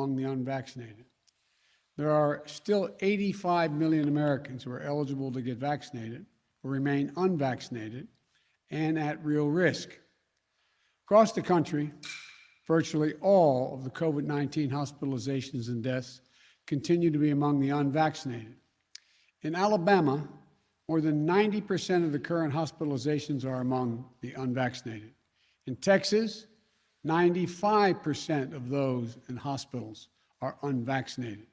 among the unvaccinated. There are still 85 million Americans who are eligible to get vaccinated, who remain unvaccinated, and at real risk. Across the country, virtually all of the COVID-19 hospitalizations and deaths continue to be among the unvaccinated. In Alabama, more than 90% of the current hospitalizations are among the unvaccinated. In Texas, 95% of those in hospitals are unvaccinated.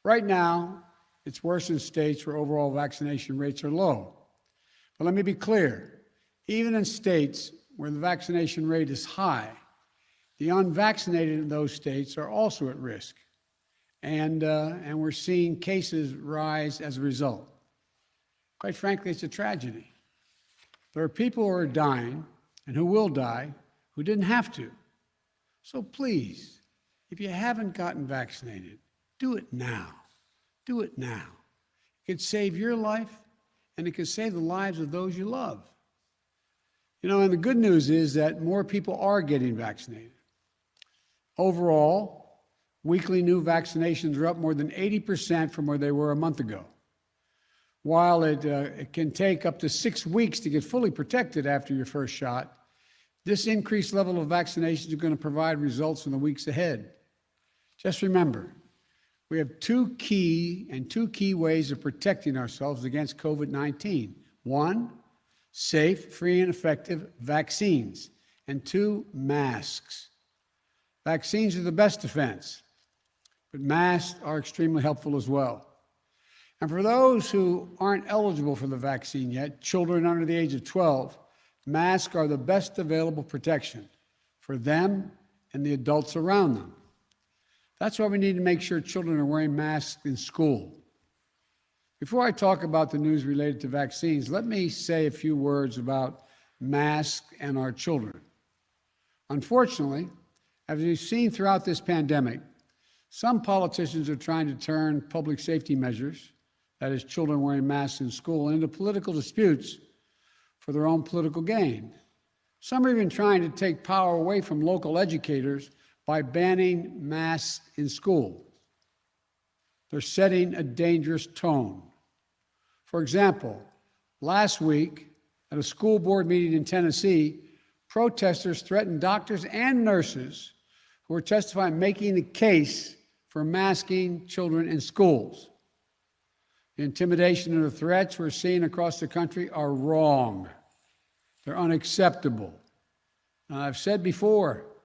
Right now, it's worse in states where overall vaccination rates are low. But let me be clear, even in states where the vaccination rate is high, the unvaccinated in those states are also at risk. And we're seeing cases rise as a result. Quite frankly, it's a tragedy. There are people who are dying and who will die who didn't have to. So please, if you haven't gotten vaccinated, do it now. Do it now. It could save your life, and it could save the lives of those you love. You know, and the good news is that more people are getting vaccinated. Overall, weekly new vaccinations are up more than 80% from where they were a month ago. While it can take up to 6 weeks to get fully protected after your first shot, this increased level of vaccinations is going to provide results in the weeks ahead. Just remember, we have two key ways of protecting ourselves against COVID-19. One, safe, free, and effective vaccines. And two, masks. Vaccines are the best defense, but masks are extremely helpful as well. And for those who aren't eligible for the vaccine yet, children under the age of 12, masks are the best available protection for them and the adults around them. That's why we need to make sure children are wearing masks in school. Before I talk about the news related to vaccines, let me say a few words about masks and our children. Unfortunately, as we've seen throughout this pandemic, some politicians are trying to turn public safety measures, that is, children wearing masks in school, into political disputes for their own political gain. Some are even trying to take power away from local educators by banning masks in school. They're setting a dangerous tone. For example, last week at a school board meeting in Tennessee, protesters threatened doctors and nurses who were testifying, making the case for masking children in schools. The intimidation and the threats we're seeing across the country are wrong. They're unacceptable. I've said before,